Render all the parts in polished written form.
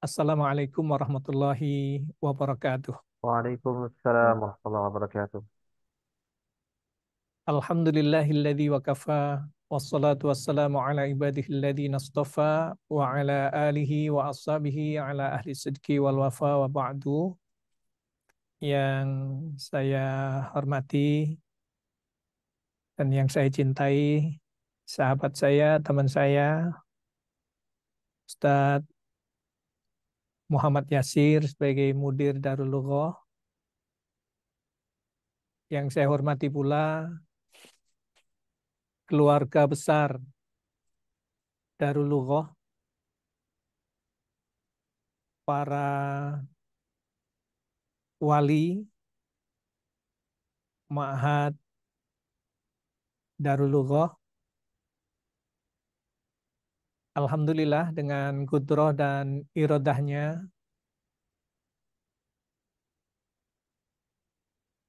Assalamualaikum warahmatullahi wabarakatuh. Waalaikumsalam warahmatullahi wabarakatuh. Alhamdulillahilladzi wa kafa wassalatu wassalamu ala ibadihilladzi nastafa wa ala alihi wa ashabihi ala ahli sidki wal wafa wa ba'du. Yang saya hormati dan yang saya cintai, sahabat saya, teman saya, Ustadz Muhammad Yasir sebagai Mudir Darul Lughah. Yang saya hormati pula keluarga besar Darul Lughah, para wali Ma'had Darul Lughah. Alhamdulillah dengan kudroh dan irodahnya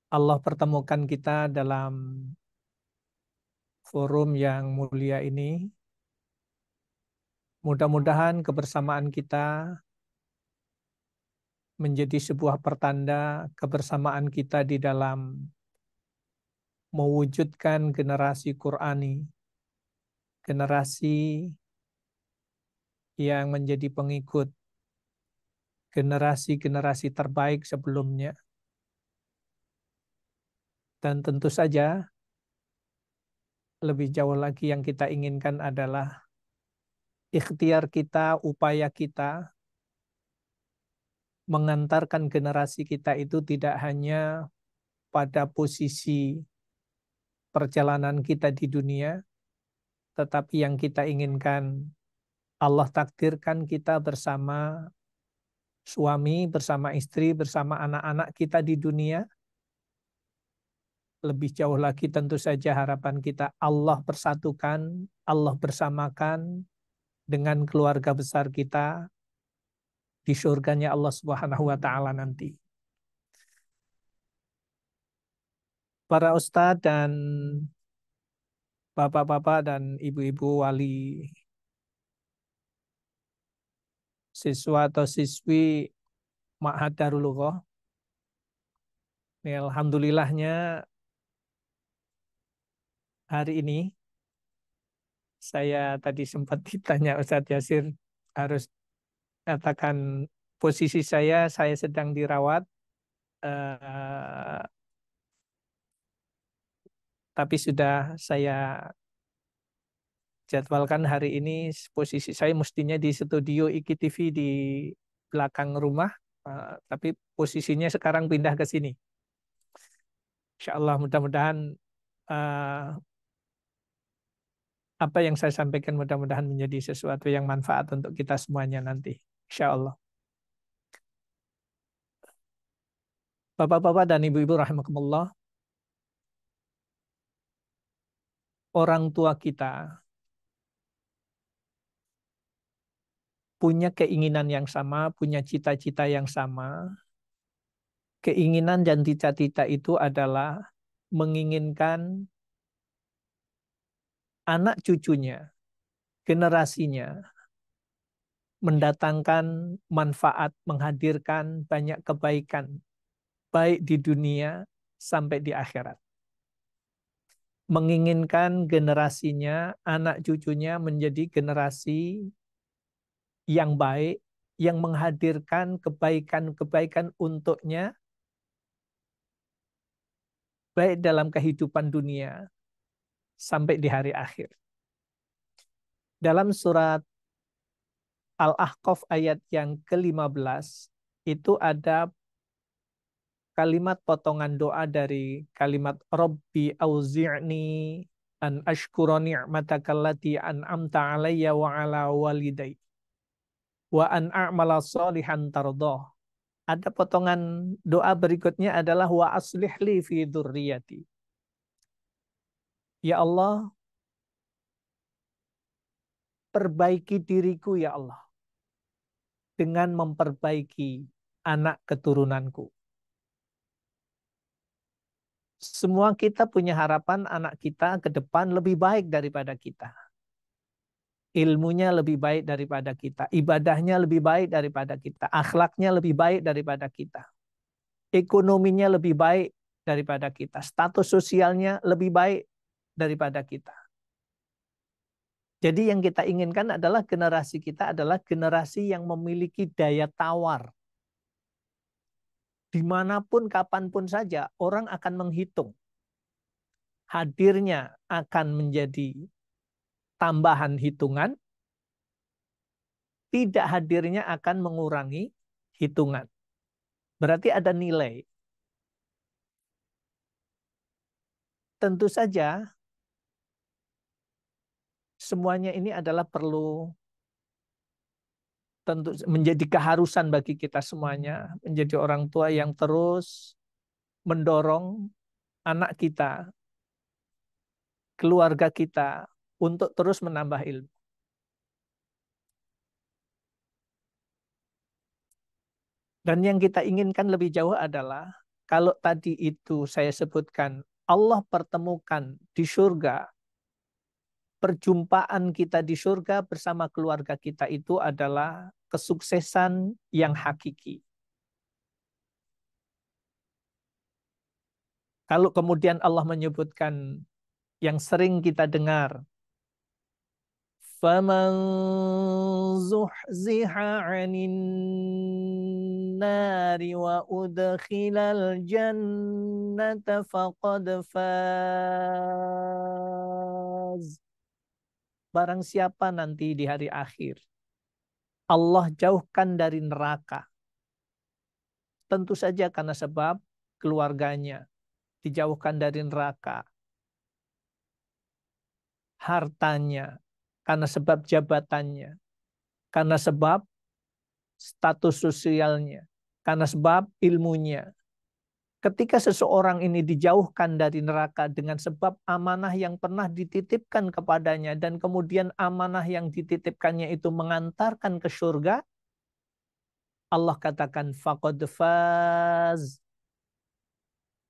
Allah pertemukan kita dalam forum yang mulia ini. Mudah-mudahan kebersamaan kita menjadi sebuah pertanda kebersamaan kita di dalam mewujudkan generasi Qur'ani, generasi yang menjadi pengikut generasi-generasi terbaik sebelumnya. Dan tentu saja lebih jauh lagi yang kita inginkan adalah ikhtiar kita, upaya kita mengantarkan generasi kita itu tidak hanya pada posisi perjalanan kita di dunia, tetapi yang kita inginkan Allah takdirkan kita bersama suami, bersama istri, bersama anak-anak kita di dunia. Lebih jauh lagi tentu saja harapan kita Allah persatukan, Allah bersamakan dengan keluarga besar kita di surganya Allah Subhanahu wa taala nanti. Para ustadz dan bapak-bapak dan ibu-ibu wali siswa atau siswi Ma'had Darul Lughah. Alhamdulillahnya hari ini saya tadi sempat ditanya Ustadz Yasir harus katakan posisi saya sedang dirawat, eh, tapi sudah saya jadwalkan hari ini posisi saya mestinya di studio IKTV di belakang rumah, tapi posisinya sekarang pindah ke sini. Insya Allah mudah-mudahan eh, apa yang saya sampaikan mudah-mudahan menjadi sesuatu yang manfaat untuk kita semuanya nanti. Insya Allah. Bapak-bapak dan ibu-ibu rahimakumullah, orang tua kita punya keinginan yang sama, punya cita-cita yang sama. Keinginan dan cita-cita itu adalah menginginkan anak cucunya, generasinya, mendatangkan manfaat, menghadirkan banyak kebaikan, baik di dunia sampai di akhirat. Menginginkan generasinya, anak cucunya menjadi generasi yang baik, yang menghadirkan kebaikan-kebaikan untuknya, baik dalam kehidupan dunia sampai di hari akhir. Dalam surat Al-Ahqaf ayat yang ke-15 itu ada kalimat potongan doa dari kalimat Rabbi auzi'ni an ashkura ni'mataka allati an'amta alayya wa ala walidayya wa an a'mala shalihan tardah. Ada potongan doa berikutnya adalah wa aslih li fi dzurriyyati. Ya Allah, perbaiki diriku ya Allah dengan memperbaiki anak keturunanku. Semua kita punya harapan anak kita ke depan lebih baik daripada kita. ilmunya lebih baik daripada kita, ibadahnya lebih baik daripada kita, akhlaknya lebih baik daripada kita, ekonominya lebih baik daripada kita, status sosialnya lebih baik daripada kita. Jadi yang kita inginkan adalah generasi kita adalah generasi yang memiliki daya tawar. Dimanapun, kapanpun saja, orang akan menghitung. Hadirnya akan menjadi tambahan hitungan, tidak hadirnya akan mengurangi hitungan. Berarti ada nilai. Tentu saja, semuanya ini adalah perlu tentu menjadi keharusan bagi kita semuanya, menjadi orang tua yang terus mendorong anak kita, keluarga kita untuk terus menambah ilmu. Dan yang kita inginkan lebih jauh adalah kalau tadi itu saya sebutkan Allah pertemukan di surga, perjumpaan kita di surga bersama keluarga kita itu adalah kesuksesan yang hakiki. Kalau kemudian Allah menyebutkan yang sering kita dengar, فَمَنْ زُحْزِحَ عَنِ النَّارِ وَأُدْخِلَ الْجَنَّةَ فَقَدْ فَازَ. Barang siapa nanti di hari akhir Allah jauhkan dari neraka, tentu saja karena sebab keluarganya dijauhkan dari neraka, hartanya, karena sebab jabatannya, karena sebab status sosialnya, karena sebab ilmunya. Ketika seseorang ini dijauhkan dari neraka dengan sebab amanah yang pernah dititipkan kepadanya dan kemudian amanah yang dititipkannya itu mengantarkan ke surga, Allah katakan faqad faz.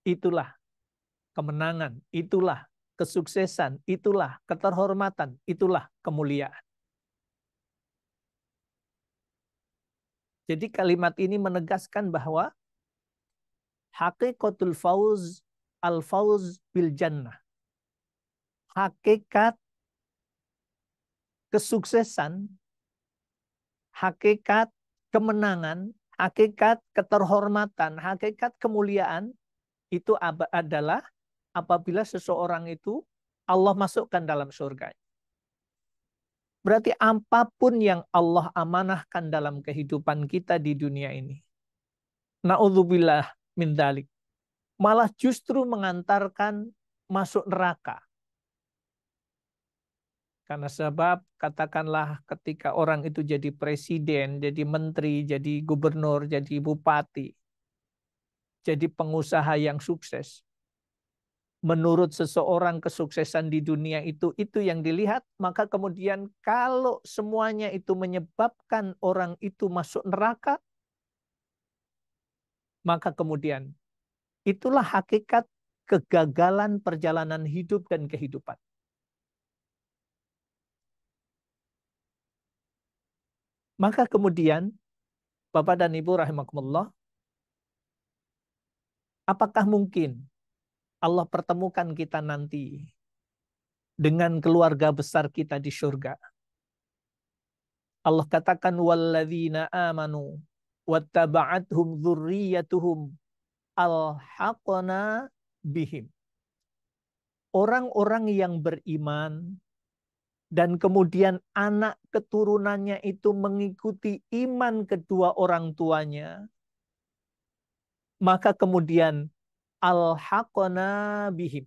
Itulah kemenangan, itulah kesuksesan, itulah keterhormatan, itulah kemuliaan. Jadi kalimat ini menegaskan bahwa hakikatul fauz al-fauz bil jannah. Hakikat kesuksesan, hakikat kemenangan, hakikat keterhormatan, hakikat kemuliaan itu adalah apabila seseorang itu Allah masukkan dalam surga. Berarti apapun yang Allah amanahkan dalam kehidupan kita di dunia ini, na'udzubillah min dzalik, malah justru mengantarkan masuk neraka. Karena sebab katakanlah ketika orang itu jadi presiden, jadi menteri, jadi gubernur, jadi bupati, jadi pengusaha yang sukses. Menurut seseorang kesuksesan di dunia itu yang dilihat, maka kemudian kalau semuanya itu menyebabkan orang itu masuk neraka, maka kemudian itulah hakikat kegagalan perjalanan hidup dan kehidupan. Maka kemudian, Bapak dan Ibu rahimakumullah, apakah mungkin Allah pertemukan kita nanti dengan keluarga besar kita di surga? Allah katakan walladzina amanu wattaba'athum dzurriyyatuhum alhaqna bihim. Orang-orang yang beriman dan kemudian anak keturunannya itu mengikuti iman kedua orang tuanya, maka kemudian alhaqna bihim.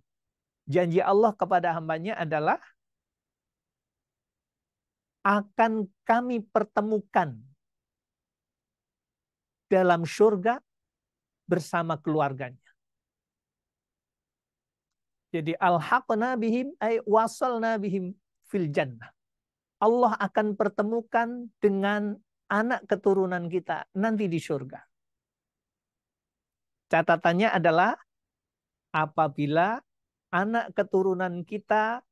Janji Allah kepada hambanya adalah akan kami pertemukan dalam surga bersama keluarganya. Jadi alhaqna bihim ay wasalna bihim fil jannah. Allah akan pertemukan dengan anak keturunan kita nanti di surga. Catatannya adalah apabila anak keturunan kita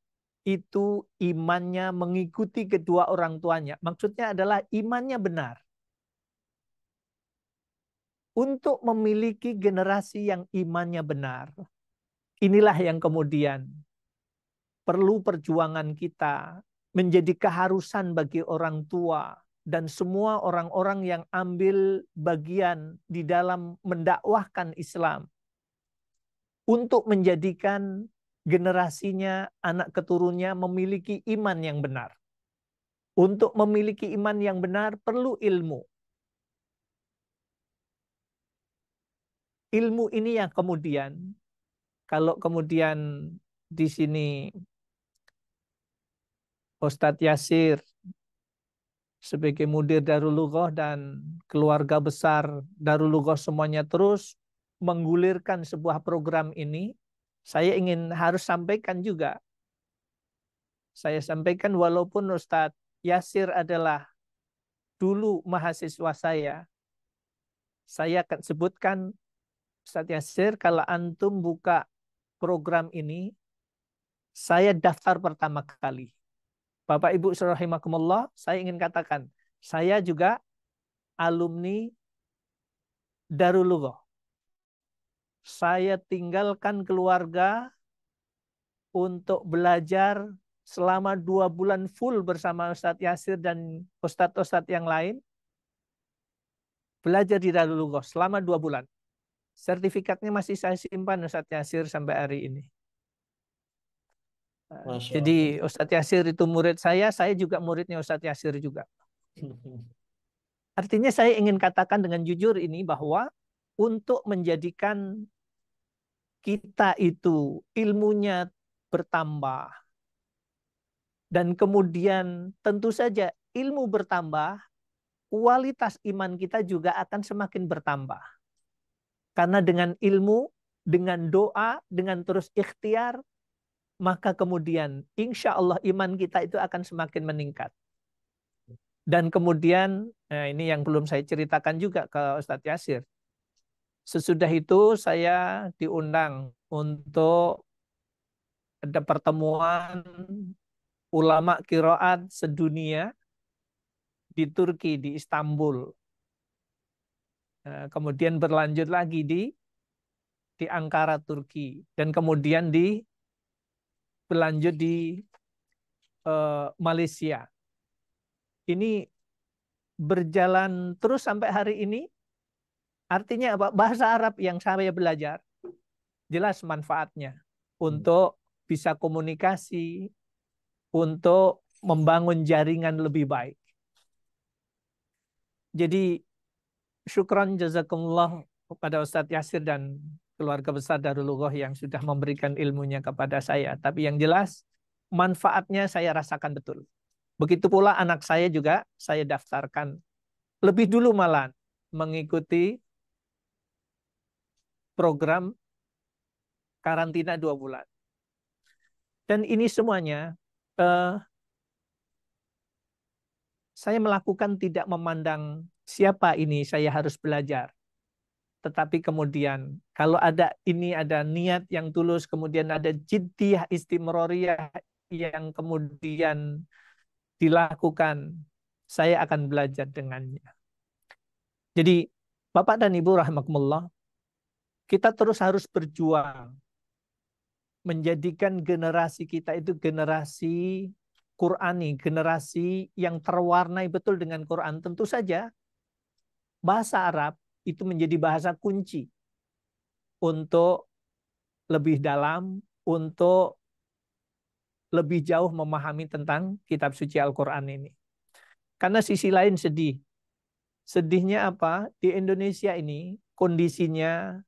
itu imannya mengikuti kedua orang tuanya. Maksudnya adalah imannya benar. Untuk memiliki generasi yang imannya benar. Inilah yang kemudian perlu perjuangan kita, menjadi keharusan bagi orang tua dan semua orang-orang yang ambil bagian di dalam mendakwahkan Islam untuk menjadikan generasinya, anak keturunnya memiliki iman yang benar. Untuk memiliki iman yang benar perlu ilmu. Ilmu ini yang kemudian, kalau kemudian di sini Ustadz Yasir sebagai mudir Darul Lughah dan keluarga besar Darul Lughah semuanya terus menggulirkan sebuah program ini, saya ingin harus sampaikan juga. Saya sampaikan walaupun Ustadz Yasir adalah dulu mahasiswa saya akan sebutkan Ustadz Yasir, kalau antum buka program ini, saya daftar pertama kali. Bapak Ibu rahimakumullah, saya ingin katakan, saya juga alumni Darul Lughah. Saya tinggalkan keluarga untuk belajar selama 2 bulan full bersama Ustadz Yasir dan Ustadz-Ustadz yang lain. Belajar di Darul Lughah selama 2 bulan. Sertifikatnya masih saya simpan Ustadz Yasir sampai hari ini. Masya Allah. Jadi Ustadz Yasir itu murid saya juga muridnya Ustadz Yasir juga. Artinya saya ingin katakan dengan jujur ini bahwa untuk menjadikan kita itu ilmunya bertambah dan kemudian tentu saja ilmu bertambah, kualitas iman kita juga akan semakin bertambah. Karena dengan ilmu, dengan doa, dengan terus ikhtiar, maka kemudian insya Allah iman kita itu akan semakin meningkat. Dan kemudian, ini yang belum saya ceritakan juga ke Ustadz Yasir. Sesudah itu saya diundang untuk ada pertemuan ulama qiraat sedunia di Turki, di Istanbul. Kemudian berlanjut lagi di Ankara, Turki. Dan kemudian berlanjut di Malaysia. Ini berjalan terus sampai hari ini. Artinya apa? Bahasa Arab yang saya belajar jelas manfaatnya untuk bisa komunikasi, untuk membangun jaringan lebih baik. Jadi syukran jazakumullah kepada Ustadz Yasir dan keluarga besar Darul Lughah yang sudah memberikan ilmunya kepada saya. Tapi yang jelas manfaatnya saya rasakan betul. Begitu pula anak saya juga saya daftarkan. Lebih dulu malah mengikuti program karantina 2 bulan. Dan ini semuanya saya melakukan tidak memandang siapa ini saya harus belajar. Tetapi kemudian kalau ada niat yang tulus, kemudian ada jiddiyah istimroriyah yang kemudian dilakukan, saya akan belajar dengannya. Jadi Bapak dan Ibu rahimakumullah, kita terus harus berjuang menjadikan generasi kita itu generasi Qurani, generasi yang terwarnai betul dengan Quran. Tentu saja bahasa Arab itu menjadi bahasa kunci untuk lebih dalam, untuk lebih jauh memahami tentang kitab suci Al-Quran ini. Karena sisi lain sedih. Sedihnya apa? Di Indonesia ini kondisinya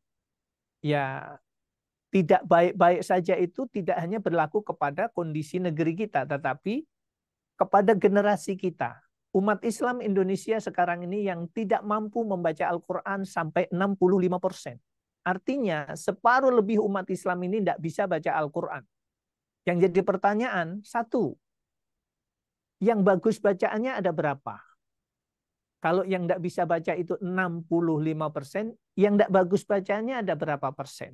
ya tidak baik-baik saja, itu tidak hanya berlaku kepada kondisi negeri kita, tetapi kepada generasi kita. Umat Islam Indonesia sekarang ini yang tidak mampu membaca Al-Quran sampai 65%. Artinya separuh lebih umat Islam ini tidak bisa baca Al-Quran. Yang jadi pertanyaan, satu, yang bagus bacaannya ada berapa? Kalau yang tidak bisa baca itu 65%, yang tidak bagus bacaannya ada berapa persen?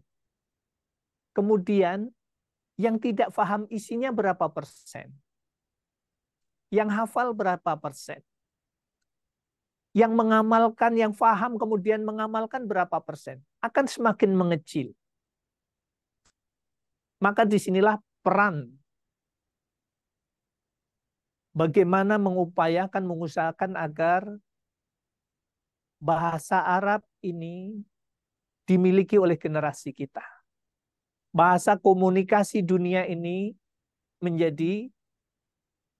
Kemudian Yang tidak paham isinya berapa persen? Yang hafal berapa persen? Yang mengamalkan, yang paham kemudian mengamalkan berapa persen? Akan semakin mengecil. Maka disinilah peran bagaimana mengupayakan, mengusahakan agar bahasa Arab ini dimiliki oleh generasi kita. Bahasa komunikasi dunia ini menjadi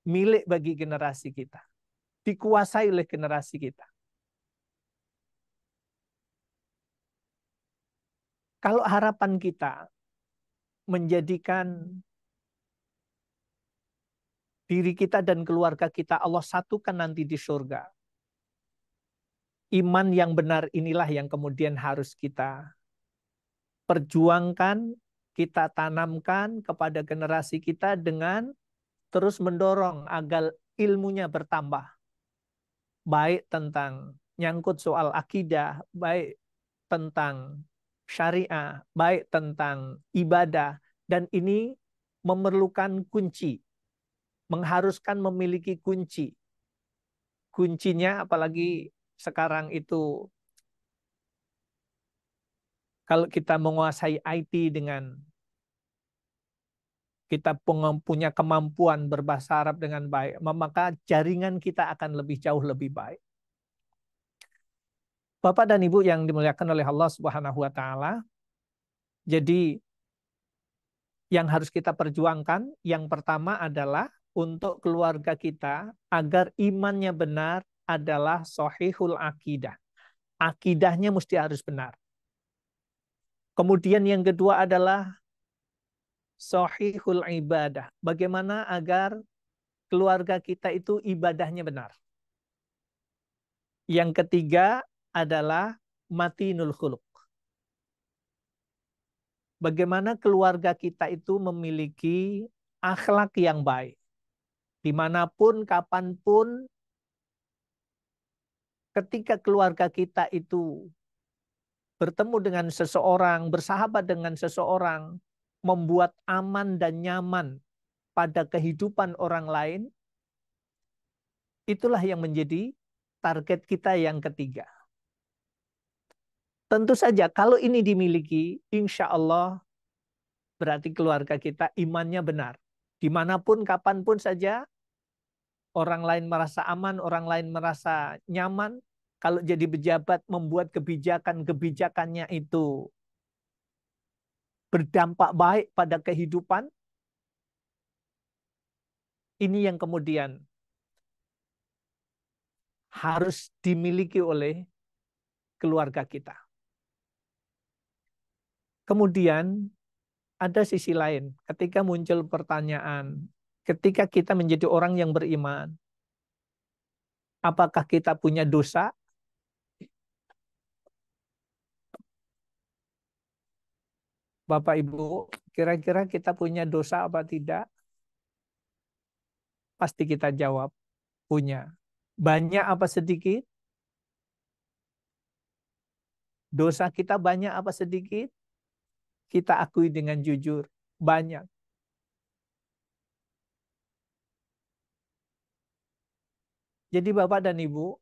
milik bagi generasi kita. Dikuasai oleh generasi kita. Kalau harapan kita menjadikan diri kita dan keluarga kita Allah satukan nanti di surga, iman yang benar inilah yang kemudian harus kita perjuangkan, kita tanamkan kepada generasi kita dengan terus mendorong agar ilmunya bertambah. Baik tentang nyangkut soal akidah, baik tentang syariah, baik tentang ibadah. Dan ini memerlukan kunci, mengharuskan memiliki kunci. Kuncinya apalagi sekarang itu kalau kita menguasai IT dengan kita punya kemampuan berbahasa Arab dengan baik, maka jaringan kita akan lebih jauh lebih baik. Bapak dan Ibu yang dimuliakan oleh Allah Subhanahu wa taala, jadi yang harus kita perjuangkan yang pertama adalah untuk keluarga kita agar imannya benar adalah sahihul akidah. Akidahnya mesti harus benar. Kemudian yang kedua adalah sahihul ibadah. Bagaimana agar keluarga kita itu ibadahnya benar. Yang ketiga adalah matinul khuluq. Bagaimana keluarga kita itu memiliki akhlak yang baik. Dimanapun, kapanpun, ketika keluarga kita itu bertemu dengan seseorang, bersahabat dengan seseorang, membuat aman dan nyaman pada kehidupan orang lain, itulah yang menjadi target kita yang ketiga. Tentu saja kalau ini dimiliki, insya Allah berarti keluarga kita imannya benar. Dimanapun, kapanpun saja, orang lain merasa aman, orang lain merasa nyaman. Kalau jadi pejabat membuat kebijakan-kebijakannya itu berdampak baik pada kehidupan, ini yang kemudian harus dimiliki oleh keluarga kita. Kemudian ada sisi lain, ketika muncul pertanyaan, ketika kita menjadi orang yang beriman, apakah kita punya dosa? Bapak Ibu, kira-kira kita punya dosa apa tidak? Pasti kita jawab, punya. Banyak apa sedikit? Dosa kita banyak apa sedikit? Kita akui dengan jujur, banyak. Jadi Bapak dan Ibu,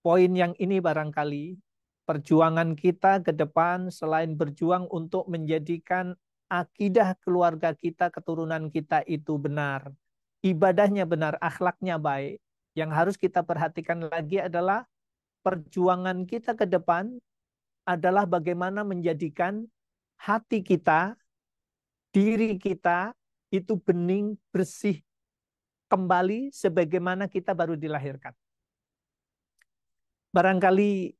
poin yang ini barangkali perjuangan kita ke depan selain berjuang untuk menjadikan akidah keluarga kita, keturunan kita itu benar, ibadahnya benar, akhlaknya baik. Yang harus kita perhatikan lagi adalah perjuangan kita ke depan adalah bagaimana menjadikan hati kita, diri kita itu bening, bersih, kembali sebagaimana kita baru dilahirkan. Barangkali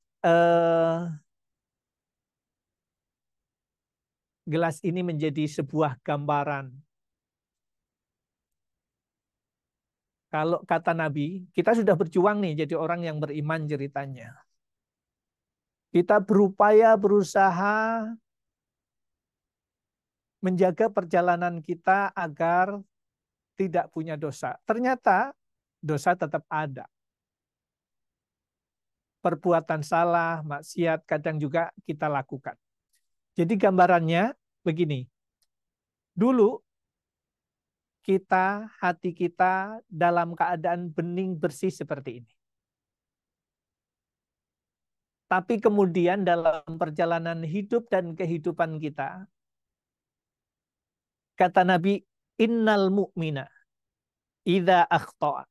gelas ini menjadi sebuah gambaran. Kalau kata Nabi, kita sudah berjuang nih jadi orang yang beriman ceritanya. Kita berupaya, berusaha menjaga perjalanan kita agar tidak punya dosa. Ternyata dosa tetap ada. Perbuatan salah, maksiat kadang juga kita lakukan. Jadi gambarannya begini. Dulu hati kita dalam keadaan bening bersih seperti ini. Tapi kemudian dalam perjalanan hidup dan kehidupan kita, kata Nabi, innal mu'mina idza akhta'a.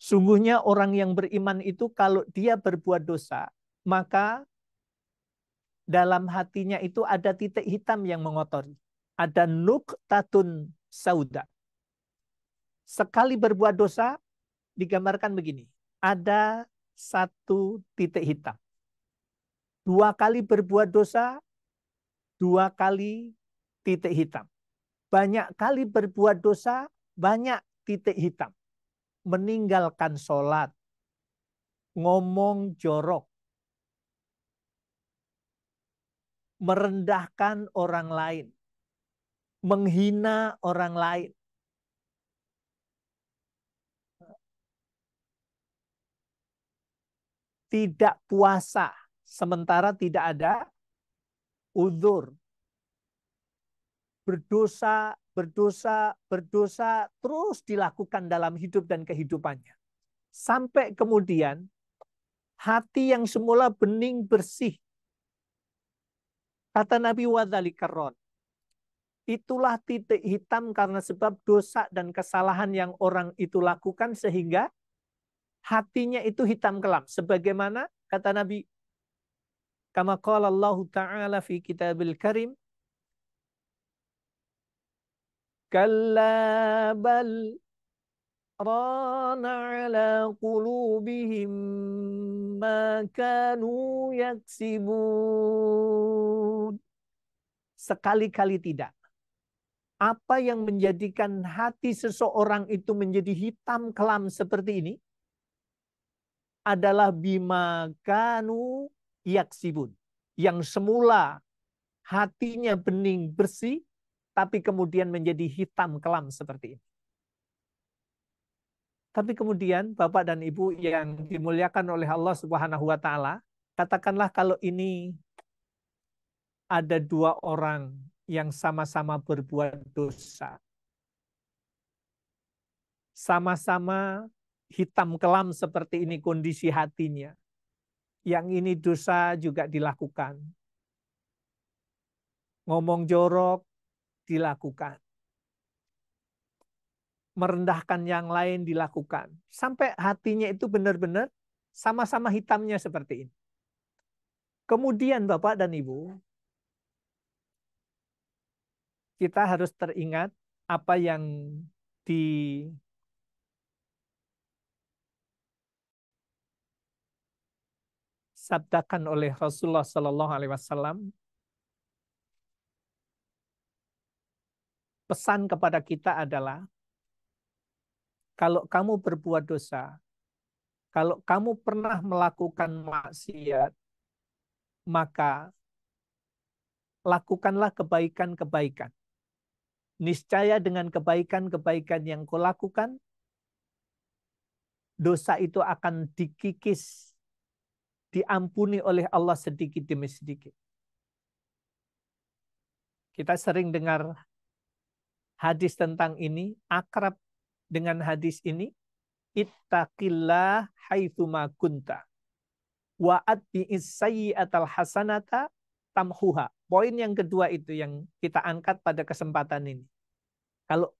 Sungguhnya orang yang beriman itu kalau dia berbuat dosa, maka dalam hatinya itu ada titik hitam yang mengotori. Ada nuqtatun sauda. Sekali berbuat dosa, digambarkan begini. Ada satu titik hitam. Dua kali berbuat dosa, dua kali titik hitam. Banyak kali berbuat dosa, banyak titik hitam. Meninggalkan sholat, ngomong jorok, merendahkan orang lain, menghina orang lain, tidak puasa, sementara tidak ada uzur, berdosa, berdosa, berdosa, terus dilakukan dalam hidup dan kehidupannya. Sampai kemudian hati yang semula bening bersih, kata Nabi wadzalikar, itulah titik hitam karena sebab dosa dan kesalahan yang orang itu lakukan sehingga hatinya itu hitam kelam. Sebagaimana kata Nabi, kama qala Allah Ta'ala fi kitabil karim, kalla bal rana ala qulubihim ma kanu yaksibun. Sekali-kali tidak. Apa yang menjadikan hati seseorang itu menjadi hitam kelam seperti ini adalah bima kanu yaksibun. Yang semula hatinya bening bersih, tapi kemudian menjadi hitam kelam seperti ini. Tapi kemudian Bapak dan Ibu yang dimuliakan oleh Allah Subhanahu wa taala, katakanlah kalau ini ada dua orang yang sama-sama berbuat dosa. Sama-sama hitam kelam seperti ini kondisi hatinya. Yang ini dosa juga dilakukan. Ngomong jorok dilakukan. Merendahkan yang lain dilakukan. Sampai hatinya itu benar-benar sama-sama hitamnya seperti ini. Kemudian Bapak dan Ibu, kita harus teringat apa yang disabdakan oleh Rasulullah Sallallahu Alaihi Wasallam. Pesan kepada kita adalah, kalau kamu berbuat dosa, kalau kamu pernah melakukan maksiat, maka lakukanlah kebaikan-kebaikan. Niscaya dengan kebaikan-kebaikan yang kau lakukan, dosa itu akan dikikis, diampuni oleh Allah sedikit demi sedikit. Kita sering dengar hadis tentang ini, akrab dengan hadis ini, ittaqillah haitsuma kunta wa atbi'is sayyi'atal hasanata tamhuha. Poin yang kedua itu yang kita angkat pada kesempatan ini. Kalau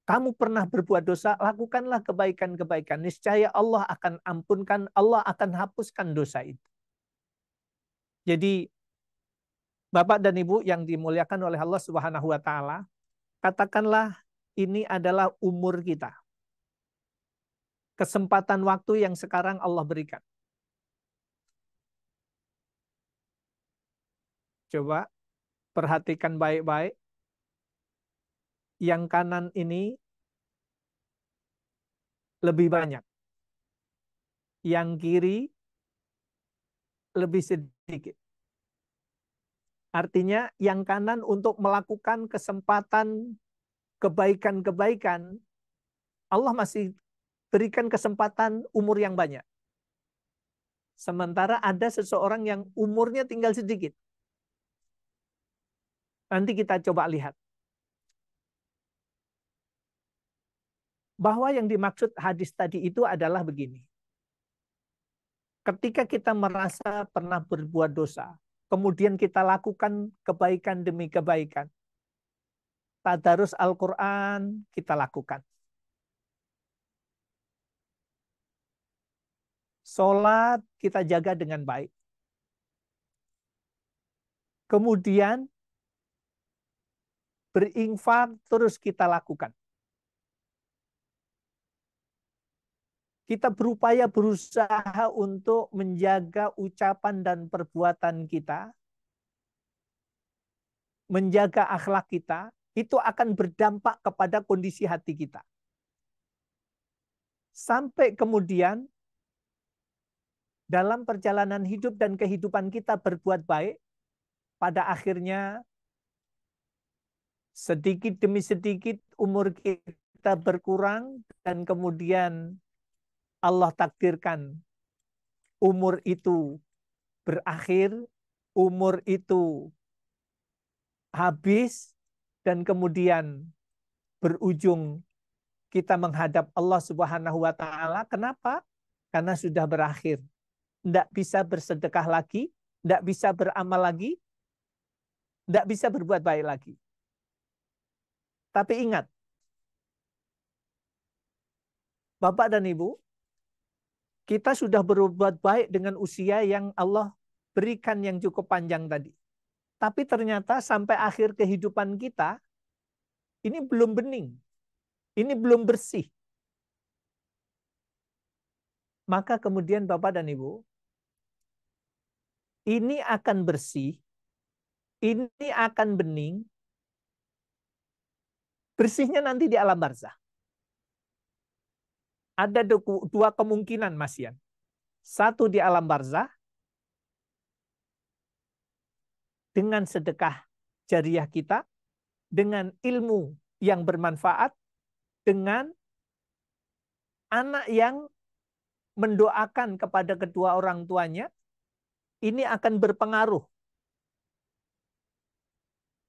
kamu pernah berbuat dosa, lakukanlah kebaikan-kebaikan. Niscaya Allah akan ampunkan, Allah akan hapuskan dosa itu. Jadi, Bapak dan Ibu yang dimuliakan oleh Allah Subhanahu wa taala, katakanlah ini adalah umur kita. Kesempatan waktu yang sekarang Allah berikan. Coba perhatikan baik-baik. Yang kanan ini lebih banyak. Yang kiri lebih sedikit. Artinya yang kanan untuk melakukan kesempatan kebaikan-kebaikan, Allah masih berikan kesempatan umur yang banyak. Sementara ada seseorang yang umurnya tinggal sedikit. Nanti kita coba lihat. Bahwa yang dimaksud hadis tadi itu adalah begini. Ketika kita merasa pernah berbuat dosa, kemudian kita lakukan kebaikan demi kebaikan. Tadarus Al-Quran kita lakukan. Sholat kita jaga dengan baik. Kemudian berinfak terus kita lakukan. Kita berupaya berusaha untuk menjaga ucapan dan perbuatan kita, menjaga akhlak kita, itu akan berdampak kepada kondisi hati kita. Sampai kemudian dalam perjalanan hidup dan kehidupan kita berbuat baik, pada akhirnya sedikit demi sedikit umur kita berkurang dan kemudian Allah takdirkan umur itu berakhir, umur itu habis, dan kemudian berujung kita menghadap Allah Subhanahu wa Ta'ala. Kenapa? Karena sudah berakhir. Tidak bisa bersedekah lagi, tidak bisa beramal lagi, tidak bisa berbuat baik lagi. Tapi ingat, Bapak dan Ibu, kita sudah berbuat baik dengan usia yang Allah berikan yang cukup panjang tadi. Tapi ternyata sampai akhir kehidupan kita, ini belum bening. Ini belum bersih. Maka kemudian Bapak dan Ibu, ini akan bersih, ini akan bening, bersihnya nanti di alam barzah. Ada dua kemungkinan, Mas Yan. Satu di alam barzah, dengan sedekah jariah kita, dengan ilmu yang bermanfaat, dengan anak yang mendoakan kepada kedua orang tuanya, ini akan berpengaruh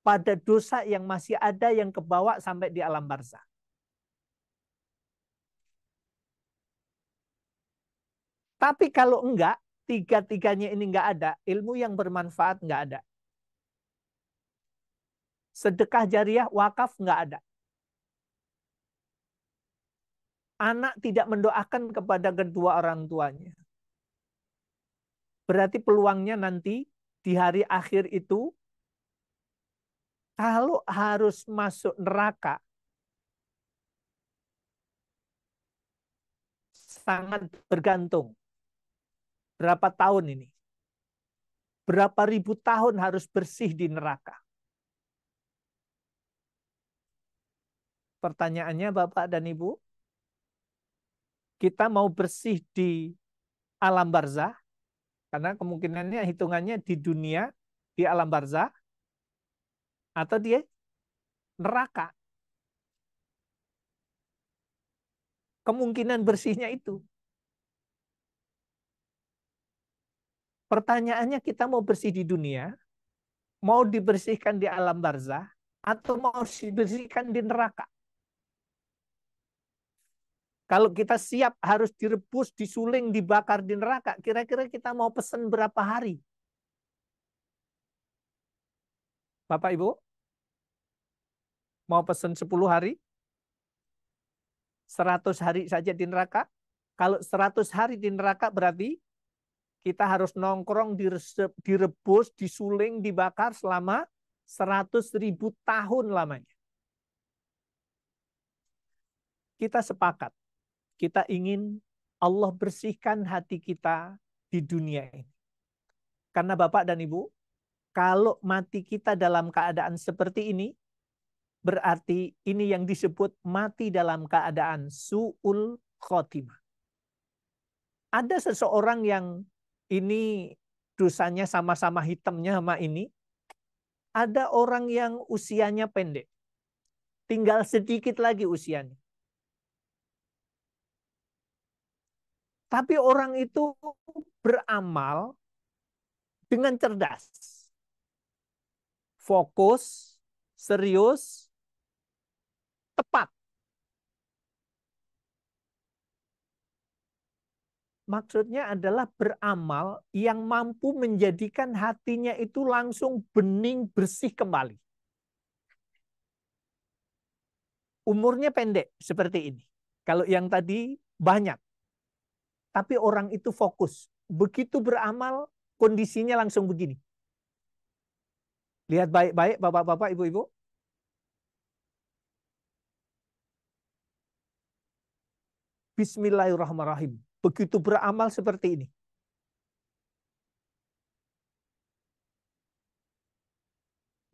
pada dosa yang masih ada yang kebawa sampai di alam barzah. Tapi kalau enggak, tiga-tiganya ini enggak ada, ilmu yang bermanfaat enggak ada. Sedekah jariah, wakaf enggak ada. Anak tidak mendoakan kepada kedua orang tuanya. Berarti peluangnya nanti di hari akhir itu, kalau harus masuk neraka, sangat bergantung. Berapa tahun ini? Berapa ribu tahun harus bersih di neraka? Pertanyaannya Bapak dan Ibu, kita mau bersih di alam barzah, karena kemungkinannya hitungannya di dunia, di alam barzah, atau di neraka. Kemungkinan bersihnya itu. Pertanyaannya kita mau bersih di dunia, mau dibersihkan di alam barzah, atau mau dibersihkan di neraka. Kalau kita siap harus direbus, disuling, dibakar di neraka, kira-kira kita mau pesan berapa hari? Bapak Ibu? Mau pesan 10 hari? 100 hari saja di neraka? Kalau 100 hari di neraka berarti kita harus nongkrong, direbus, disuling, dibakar selama 100.000 tahun lamanya. Kita sepakat. Kita ingin Allah bersihkan hati kita di dunia ini. Karena Bapak dan Ibu, kalau mati kita dalam keadaan seperti ini, berarti ini yang disebut mati dalam keadaan su'ul khotimah. Ada seseorang yang ini dosanya sama-sama hitamnya sama ini. Ada orang yang usianya pendek. Tinggal sedikit lagi usianya. Tapi orang itu beramal dengan cerdas. Fokus, serius, tepat. Maksudnya adalah beramal yang mampu menjadikan hatinya itu langsung bening bersih kembali. Umurnya pendek seperti ini. Kalau yang tadi banyak. Tapi orang itu fokus. Begitu beramal, kondisinya langsung begini. Lihat baik-baik bapak-bapak, ibu-ibu. Bismillahirrahmanirrahim. Begitu beramal seperti ini.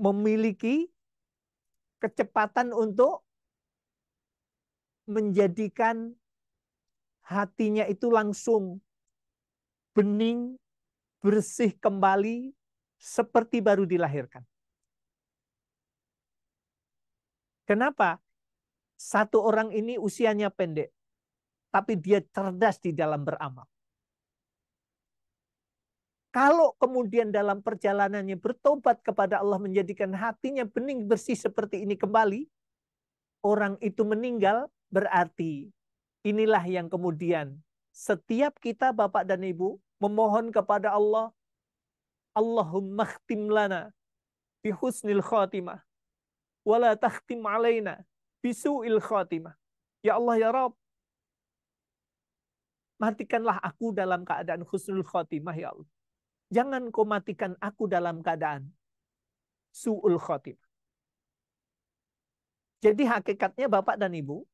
Memiliki kecepatan untuk menjadikan hatinya itu langsung bening, bersih kembali, seperti baru dilahirkan. Kenapa? Satu orang ini usianya pendek, tapi dia cerdas di dalam beramal. Kalau kemudian dalam perjalanannya bertobat kepada Allah menjadikan hatinya bening bersih seperti ini kembali, orang itu meninggal, berarti inilah yang kemudian setiap kita Bapak dan Ibu memohon kepada Allah, Allahumma khtim lana bihusnil khatimah, wala takhtim alaina bisu'il khatimah. Ya Allah ya Rabb, matikanlah aku dalam keadaan husnul khatimah ya Allah. Jangan kau matikan aku dalam keadaan su'ul khatimah. Jadi hakikatnya Bapak dan Ibu,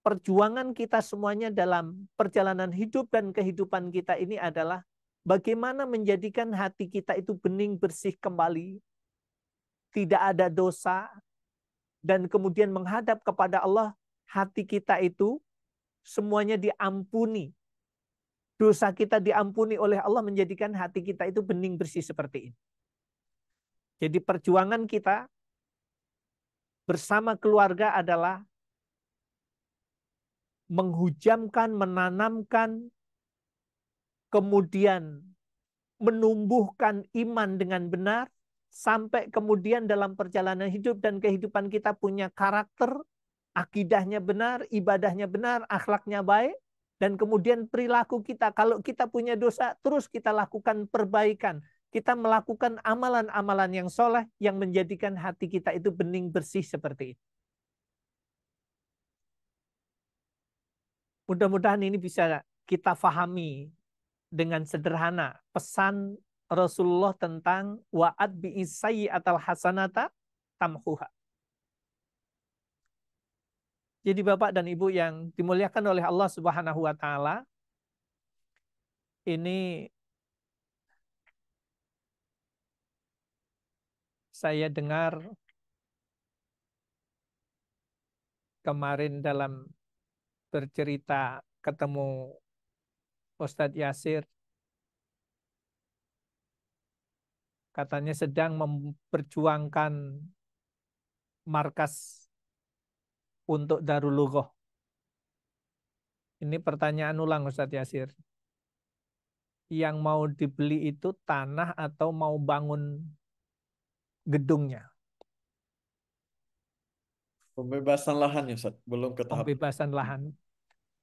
perjuangan kita semuanya dalam perjalanan hidup dan kehidupan kita ini adalah bagaimana menjadikan hati kita itu bening bersih kembali, tidak ada dosa, dan kemudian menghadap kepada Allah, hati kita itu semuanya diampuni. Dosa kita diampuni oleh Allah menjadikan hati kita itu bening bersih seperti ini. Jadi perjuangan kita bersama keluarga adalah menghujamkan, menanamkan, kemudian menumbuhkan iman dengan benar, sampai kemudian dalam perjalanan hidup dan kehidupan kita punya karakter, akidahnya benar, ibadahnya benar, akhlaknya baik, dan kemudian perilaku kita. Kalau kita punya dosa, terus kita lakukan perbaikan. Kita melakukan amalan-amalan yang soleh yang menjadikan hati kita itu bening bersih seperti itu. Mudah-mudahan ini bisa kita fahami dengan sederhana pesan Rasulullah tentang wa'ad bi'isayyi'atal hasanata tamhuha. Jadi Bapak dan Ibu yang dimuliakan oleh Allah Subhanahu wa taala, ini saya dengar kemarin dalam bercerita ketemu Ustadz Yasir, katanya sedang memperjuangkan markas untuk Darul Lughah. Ini pertanyaan ulang Ustadz Yasir. Yang mau dibeli itu tanah atau mau bangun gedungnya? Pembebasan lahannya, Ustaz. Belum ke tahap Pembebasan lahan.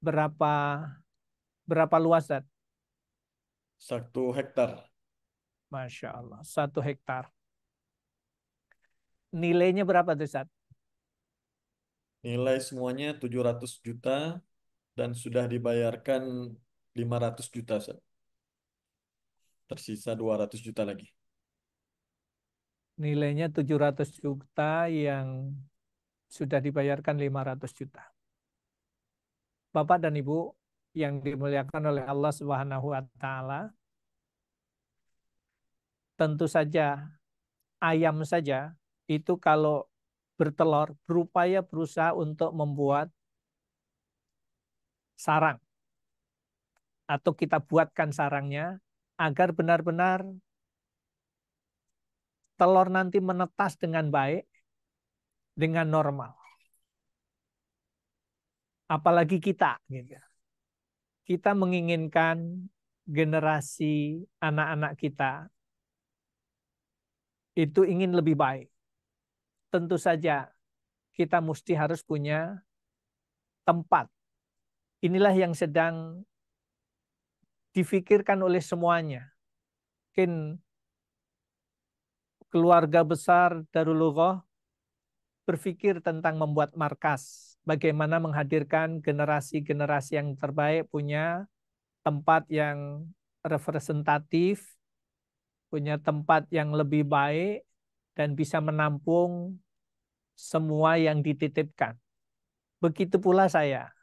Berapa berapa luas, Ustadz? 1 hektar. Masya Allah, 1 hektar. Nilainya berapa tuh, Ustadz? Nilai semuanya 700 juta dan sudah dibayarkan 500 juta, Ustaz. Tersisa 200 juta lagi. Nilainya 700 juta yang sudah dibayarkan 500 juta. Bapak dan Ibu yang dimuliakan oleh Allah Subhanahu wa taala, tentu saja ayam saja itu kalau bertelur berupaya berusaha untuk membuat sarang atau kita buatkan sarangnya agar benar-benar telur nanti menetas dengan baik, dengan normal. Apalagi kita, gitu. Kita menginginkan generasi anak-anak kita itu ingin lebih baik. Tentu saja kita mesti harus punya tempat. Inilah yang sedang difikirkan oleh semuanya. Mungkin keluarga besar Darul Lughah berpikir tentang membuat markas, bagaimana menghadirkan generasi-generasi yang terbaik, punya tempat yang representatif, punya tempat yang lebih baik, dan bisa menampung semua yang dititipkan. Begitu pula saya.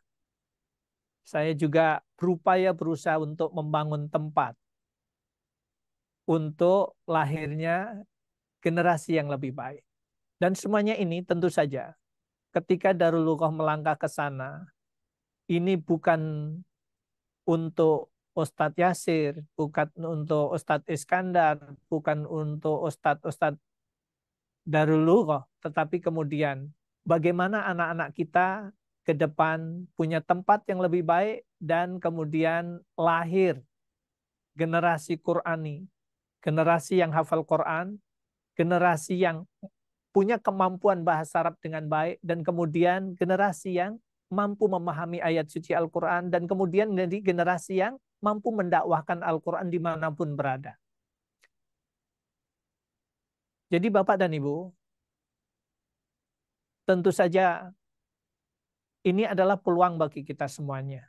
Saya juga berupaya berusaha untuk membangun tempat untuk lahirnya generasi yang lebih baik. Dan semuanya ini tentu saja ketika Darul Lughah melangkah ke sana, ini bukan untuk Ustadz Yasir, bukan untuk Ustadz Iskandar, bukan untuk Ustadz-Ustadz Darul Lughah, tetapi kemudian bagaimana anak-anak kita ke depan punya tempat yang lebih baik dan kemudian lahir generasi Qurani, generasi yang hafal Quran, generasi yang punya kemampuan bahasa Arab dengan baik, dan kemudian generasi yang mampu memahami ayat suci Al-Quran, dan kemudian menjadi generasi yang mampu mendakwahkan Al-Quran dimanapun berada. Jadi Bapak dan Ibu, tentu saja ini adalah peluang bagi kita semuanya.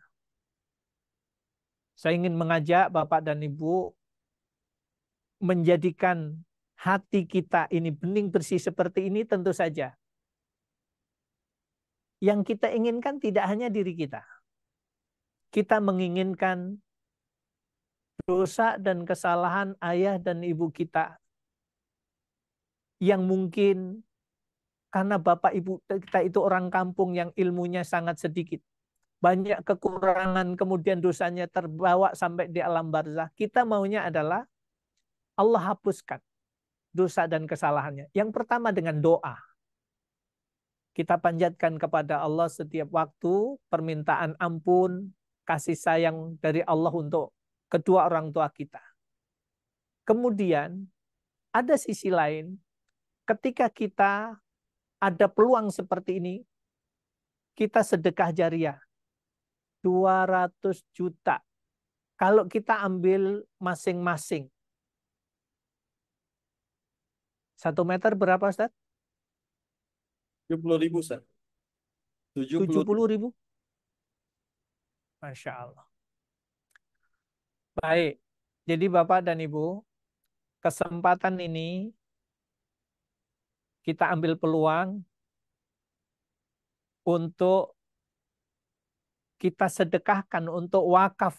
Saya ingin mengajak Bapak dan Ibu menjadikan hati kita ini bening bersih seperti ini. Tentu saja yang kita inginkan tidak hanya diri kita. Kita menginginkan dosa dan kesalahan ayah dan ibu kita yang mungkin karena bapak ibu kita itu orang kampung yang ilmunya sangat sedikit, banyak kekurangan, kemudian dosanya terbawa sampai di alam barzah. Kita maunya adalah Allah hapuskan dosa dan kesalahannya. Yang pertama dengan doa. Kita panjatkan kepada Allah setiap waktu permintaan ampun, kasih sayang dari Allah untuk kedua orang tua kita. Kemudian ada sisi lain, ketika kita ada peluang seperti ini, kita sedekah jariah 200 juta. Kalau kita ambil masing-masing. 1 meter berapa, Ustaz? 70.000, Ustaz. 70 ribu. Masya Allah. Baik. Jadi Bapak dan Ibu, kesempatan ini kita ambil peluang untuk kita sedekahkan untuk wakaf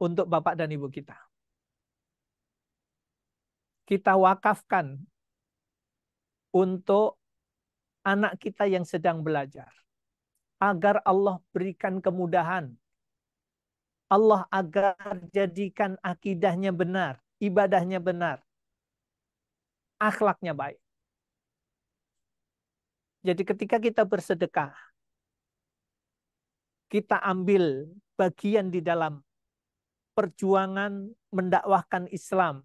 untuk Bapak dan Ibu kita. Kita wakafkan untuk anak kita yang sedang belajar. Agar Allah berikan kemudahan. Allah agar jadikan akidahnya benar, ibadahnya benar, akhlaknya baik. Jadi ketika kita bersedekah, kita ambil bagian di dalam perjuangan mendakwahkan Islam,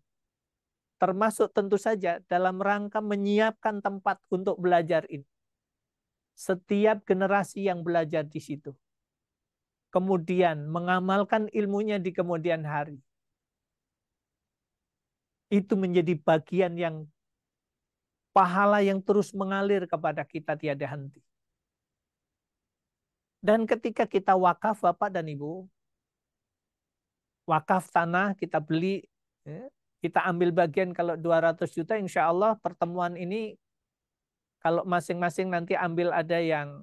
termasuk tentu saja dalam rangka menyiapkan tempat untuk belajar ini. Setiap generasi yang belajar di situ, kemudian mengamalkan ilmunya di kemudian hari, itu menjadi bagian yang pahala yang terus mengalir kepada kita tiada henti. Dan ketika kita wakaf, Bapak dan Ibu, wakaf tanah kita beli, kita ambil bagian kalau 200 juta, insya Allah pertemuan ini kalau masing-masing nanti ambil ada yang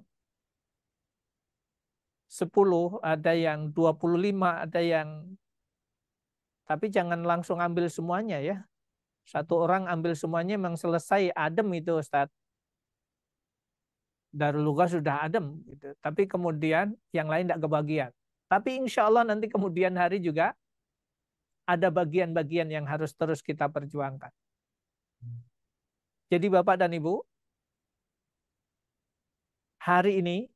10, ada yang 25, ada yang, tapi jangan langsung ambil semuanya ya. Satu orang ambil semuanya memang selesai, adem itu Ustadz. Darul Lughah sudah adem gitu. Tapi kemudian yang lain tidak kebagian. Tapi insya Allah nanti kemudian hari juga ada bagian-bagian yang harus terus kita perjuangkan. Jadi Bapak dan Ibu, hari ini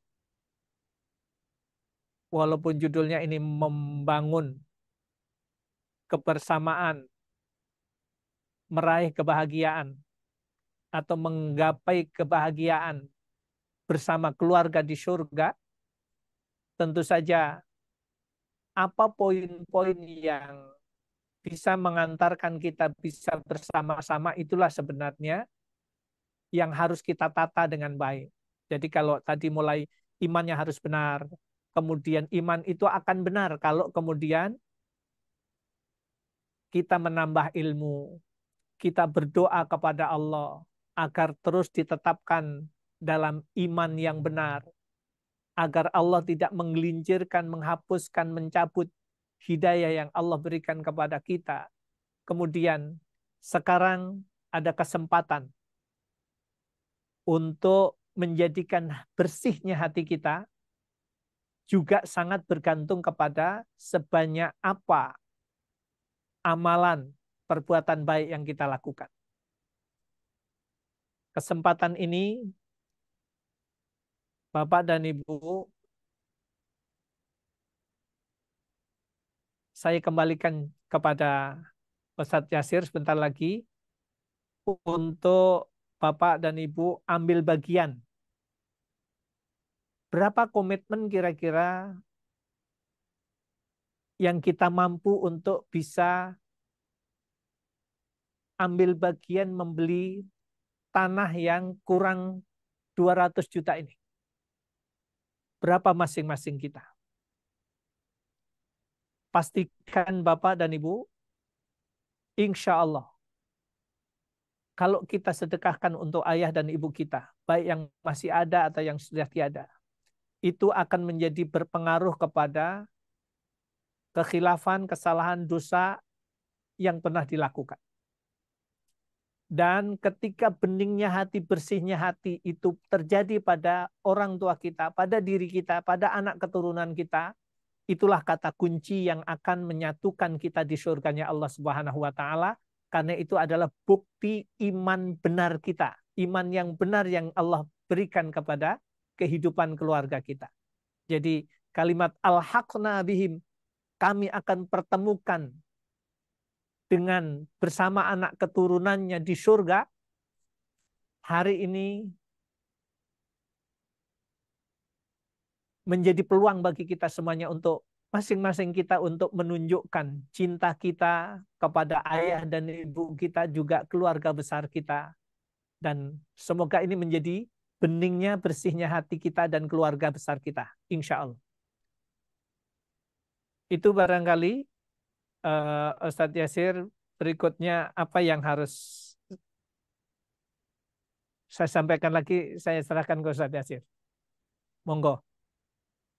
walaupun judulnya ini membangun kebersamaan, meraih kebahagiaan, atau menggapai kebahagiaan bersama keluarga di surga, tentu saja apa poin-poin yang bisa mengantarkan kita bisa bersama-sama, itulah sebenarnya yang harus kita tata dengan baik. Jadi kalau tadi mulai imannya harus benar, kemudian iman itu akan benar kalau kemudian kita menambah ilmu, kita berdoa kepada Allah agar terus ditetapkan dalam iman yang benar, agar Allah tidak menggelincirkan, menghapuskan, mencabut hidayah yang Allah berikan kepada kita. Kemudian sekarang ada kesempatan untuk menjadikan bersihnya hati kita juga sangat bergantung kepada sebanyak apa amalan perbuatan baik yang kita lakukan. Kesempatan ini, Bapak dan Ibu, saya kembalikan kepada Ustadz Yasir sebentar lagi untuk Bapak dan Ibu ambil bagian. Berapa komitmen kira-kira yang kita mampu untuk bisa ambil bagian membeli tanah yang kurang 200 juta ini? Berapa masing-masing kita? Pastikan Bapak dan Ibu, insya Allah, kalau kita sedekahkan untuk ayah dan ibu kita, baik yang masih ada atau yang sudah tiada, itu akan menjadi berpengaruh kepada kekhilafan, kesalahan, dosa yang pernah dilakukan. Dan ketika beningnya hati, bersihnya hati itu terjadi pada orang tua kita, pada diri kita, pada anak keturunan kita, itulah kata kunci yang akan menyatukan kita di surganya Allah Subhanahu wa taala, karena itu adalah bukti iman benar kita, iman yang benar yang Allah berikan kepada kehidupan keluarga kita. Jadi kalimat al-haqna bihim, kami akan pertemukan dengan bersama anak keturunannya di surga, hari ini menjadi peluang bagi kita semuanya untuk masing-masing kita untuk menunjukkan cinta kita kepada ayah dan ibu kita, juga keluarga besar kita. Dan semoga ini menjadi beningnya, bersihnya hati kita dan keluarga besar kita, insya Allah. Itu barangkali Ustadz Yasir, berikutnya apa yang harus saya sampaikan lagi, saya serahkan ke Ustadz Yasir. Monggo.